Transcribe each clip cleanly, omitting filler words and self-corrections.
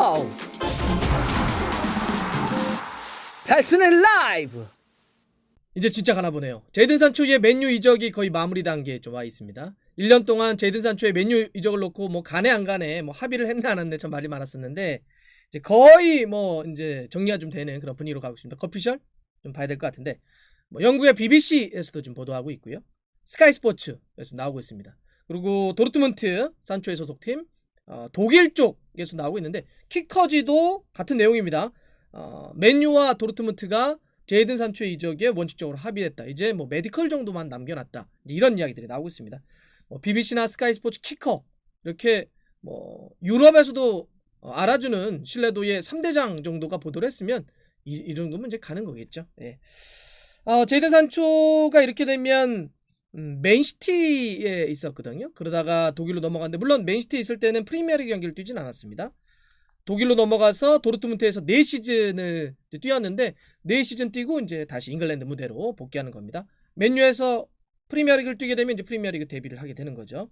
와우! 달슨의 라이브! 이제 진짜 가나보네요. 제이든 산초의 맨유 이적이 거의 마무리 단계에 좀 와 있습니다. 1년 동안 제이든 산초의 맨유 이적을 놓고 뭐 가네 안 가네 뭐 합의를 했나 안 했네 참 말이 많았었는데 이제 거의 뭐 이제 정리가 좀 되는 그런 분위기로 가고 있습니다. 커피셜 좀 봐야 될 것 같은데 뭐 영국의 BBC에서도 좀 보도하고 있고요. 스카이 스포츠에서 나오고 있습니다. 그리고 도르트문트 산초의 소속팀 독일 쪽에서 나오고 있는데 키커지도 같은 내용입니다. 맨유와 도르트문트가 제이든 산초의 이적에 원칙적으로 합의했다. 이제 뭐 메디컬 정도만 남겨놨다. 이런 이야기들이 나오고 있습니다. BBC나 스카이 스포츠 키커 이렇게 뭐 유럽에서도 알아주는 신뢰도의 3대장 정도가 보도를 했으면 이 정도면 이제 가는 거겠죠. 예. 제이든 산초가 이렇게 되면 맨시티에 있었거든요. 그러다가 독일로 넘어갔는데 물론 맨시티에 있을 때는 프리미어리그 경기를 뛰진 않았습니다. 독일로 넘어가서 도르트문트에서 4시즌을 뛰었는데 4시즌 뛰고 이제 다시 잉글랜드 무대로 복귀하는 겁니다. 맨유에서 프리미어리그를 뛰게 되면 이제 프리미어리그 데뷔를 하게 되는 거죠.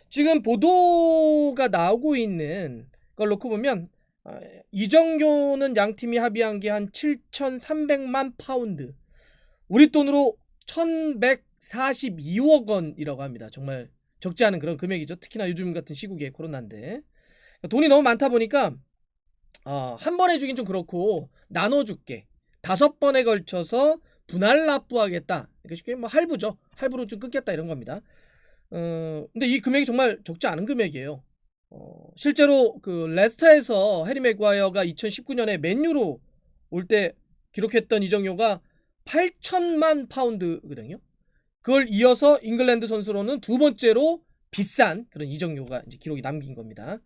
지금 보도가 나오고 있는 걸 놓고 보면 이정효는 양팀이 합의한 게 한 7,300만 파운드, 우리 돈으로 1,142억 원이라고 합니다. 정말 적지 않은 그런 금액이죠. 특히나 요즘 같은 시국에 코로나인데 돈이 너무 많다 보니까 한 번에 주긴 좀 그렇고 나눠줄게, 5번에 걸쳐서 분할 납부하겠다. 그러니까 쉽게 뭐 할부죠. 할부로 좀 끊겠다 이런 겁니다. 근데 이 금액이 정말 적지 않은 금액이에요. 실제로 그 레스터에서 해리 맥과이어가 2019년에 맨유로 올 때 기록했던 이정효가 8천만 파운드거든요. 그걸 이어서 잉글랜드 선수로는 두 번째로 비싼 그런 이정효가 이제 기록이 남긴 겁니다.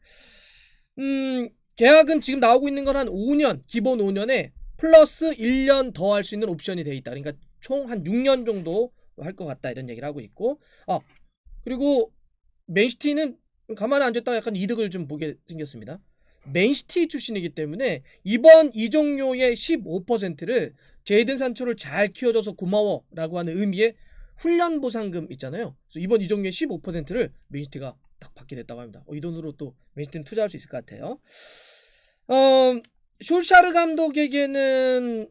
계약은 지금 나오고 있는 건 한 5년, 기본 5년에 플러스 1년 더 할 수 있는 옵션이 돼 있다. 그러니까 총 한 6년 정도 할 것 같다 이런 얘기를 하고 있고, 그리고 맨시티는 가만히 앉았다가 약간 이득을 좀 보게 생겼습니다. 맨시티 출신이기 때문에 이번 이정효의 15%를 제이든 산초를 잘 키워줘서 고마워라고 하는 의미의 훈련 보상금 있잖아요. 그래서 이번 이정효의 15%를 맨시티가 딱 받게 됐다고 합니다. 이 돈으로 또 맨시티는 투자할 수 있을 것 같아요. 솔샤르 감독에게는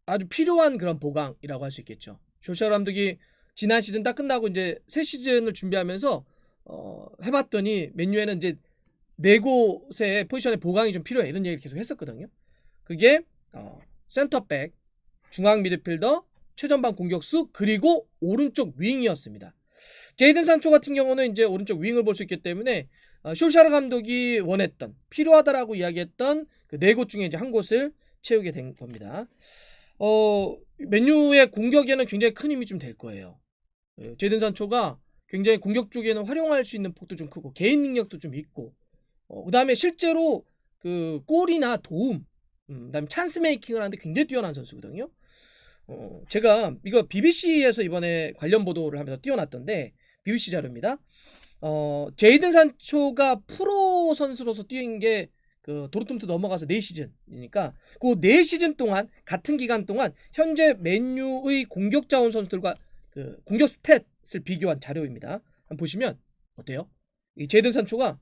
아주 필요한 그런 보강이라고 할 수 있겠죠. 솔샤르 감독이 지난 시즌 딱 끝나고 이제 새 시즌을 준비하면서 해봤더니 맨유에는 이제 4곳의 포지션에 보강이 좀 필요해 이런 얘기를 계속 했었거든요. 그게 센터백, 중앙 미드필더, 최전방 공격수, 그리고 오른쪽 윙이었습니다. 제이든 산초 같은 경우는 이제 오른쪽 윙을 볼 수 있기 때문에 솔샤르 감독이 원했던, 필요하다라고 이야기했던 그 4곳 중에 이제 한 곳을 채우게 된 겁니다. 맨유의 공격에는 굉장히 큰 힘이 좀 될 거예요. 제이든 산초가 굉장히 공격 쪽에는 활용할 수 있는 폭도 좀 크고 개인 능력도 좀 있고, 그 다음에 실제로 그 골이나 도움, 그 다음에 찬스 메이킹을 하는데 굉장히 뛰어난 선수거든요. 제가 이거 BBC에서 이번에 관련 보도를 하면서 띄워놨던데, BBC 자료입니다. 제이든 산초가 프로 선수로서 뛰는 게 그 도르트문트 넘어가서 4시즌이니까 그 4시즌 동안, 같은 기간 동안 현재 맨유의 공격 자원 선수들과 그 공격 스탯을 비교한 자료입니다. 한번 보시면 어때요? 이 제이든 산초가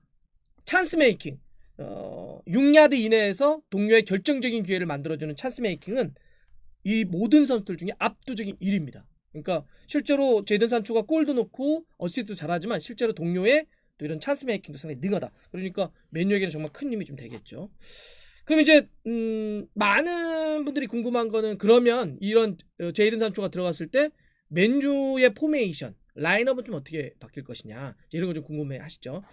찬스 메이킹, 6야드 이내에서 동료의 결정적인 기회를 만들어주는 찬스 메이킹은 이 모든 선수들 중에 압도적인 1위입니다. 그러니까 실제로 제이든 산초가 골도 넣고 어시스트도 잘하지만 실제로 동료의 또 이런 찬스 메이킹도 상당히 능하다. 그러니까 맨유에게는 정말 큰 힘이 좀 되겠죠. 그럼 이제 많은 분들이 궁금한 거는, 그러면 이런 제이든 산초가 들어갔을 때 맨유의 포메이션, 라인업은 좀 어떻게 바뀔 것이냐, 이런 거 좀 궁금해 하시죠.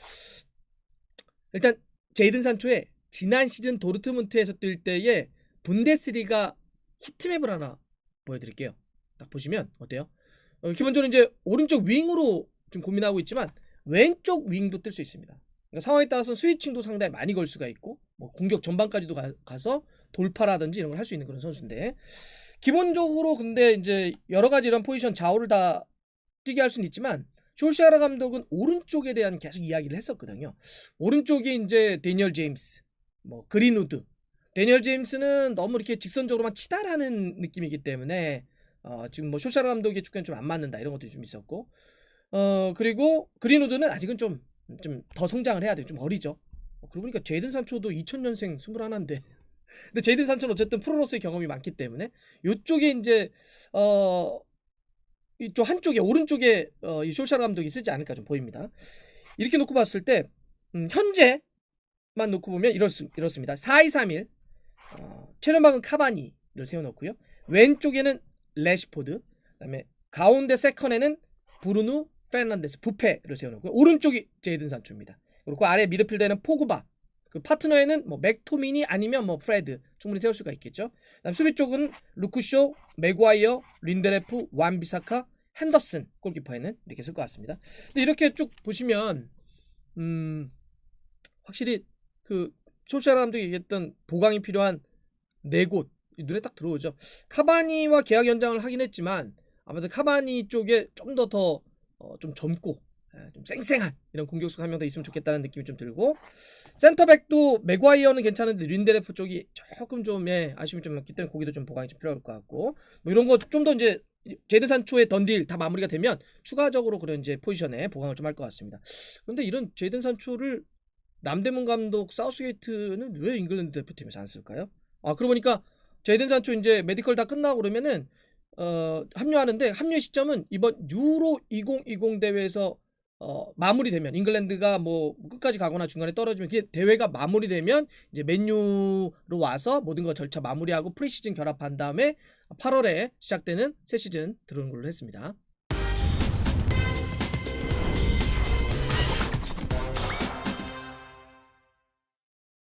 일단 제이든 산초의 지난 시즌 도르트문트에서 뛸 때의 분데스리가 히트맵을 하나 보여드릴게요. 딱 보시면 어때요? 기본적으로 이제 오른쪽 윙으로 좀 고민하고 있지만 왼쪽 윙도 뜰 수 있습니다. 그러니까 상황에 따라서 스위칭도 상당히 많이 걸 수가 있고, 뭐 공격 전반까지도 가서 돌파라든지 이런 걸 할 수 있는 그런 선수인데, 기본적으로 근데 이제 여러 가지 이런 포지션 좌우를 다 뛰게 할 수는 있지만 솔샤르 감독은 오른쪽에 대한 계속 이야기를 했었거든요. 오른쪽이 이제 데니얼 제임스, 뭐 그린우드. 데니얼 제임스는 너무 이렇게 직선적으로만 치달하는 느낌이기 때문에 지금 뭐 솔샤르 감독의 축구는 좀 안 맞는다 이런 것도 좀 있었고, 그리고 그린우드는 아직은 좀 더 성장을 해야 돼요. 좀 어리죠. 그러고 보니까 제이든 산초도 2000년생 21인데 근데 제이든 산초는 어쨌든 프로로서의 경험이 많기 때문에 요쪽에 이제 이쪽 한쪽에 오른쪽에 이 솔샤르 감독이 쓰지 않을까 좀 보입니다. 이렇게 놓고 봤을 때 현재만 놓고 보면 이렇습니다. 4-2-3-1 최전방은 카바니를 세워놓고요. 왼쪽에는 레시포드, 그다음에 가운데 세컨에는 브루누 페르난데스 부페를 세워놓고요. 오른쪽이 제이든 산초입니다. 그리고 아래 미드필더에는 포그바, 그 파트너에는 뭐 맥토미니 아니면 뭐 프레드 충분히 세울 수가 있겠죠. 그다음 수비 쪽은 루크쇼, 맥과이어, 린데레프, 완비사카, 핸더슨 골키퍼에는 이렇게 쓸 것 같습니다. 근데 이렇게 쭉 보시면 확실히 그 솔샤르 감독이 얘기했던 보강이 필요한 4곳 눈에 딱 들어오죠. 카바니와 계약 연장을 하긴 했지만 아무래도 카바니 쪽에 좀 더 좀 젊고 좀 쌩쌩한 이런 공격수 한 명 더 있으면 좋겠다는 느낌이 좀 들고, 센터백도 맥과이어는 괜찮은데 린데레프 쪽이 조금 좀 아쉬움이 좀 많기 때문에 거기도 좀 보강이 좀 필요할 것 같고, 뭐 이런 거 좀 더 이제 제이든 산초의 던딜 다 마무리가 되면 추가적으로 그런 이제 포지션에 보강을 좀 할 것 같습니다. 그런데 이런 제이든 산초를 남대문 감독 사우스게이트는 왜 잉글랜드 대표팀에서 안 쓸까요? 그러고 보니까 제이든 산초 이제 메디컬 다 끝나고 그러면은 합류하는데 합류의 시점은 이번 유로 2020 대회에서 마무리되면, 잉글랜드가 뭐 끝까지 가거나 중간에 떨어지면 그 대회가 마무리되면 이제 맨유로 와서 모든 거 절차 마무리하고 프리시즌 결합한 다음에 8월에 시작되는 새 시즌 들어오는 걸로 했습니다.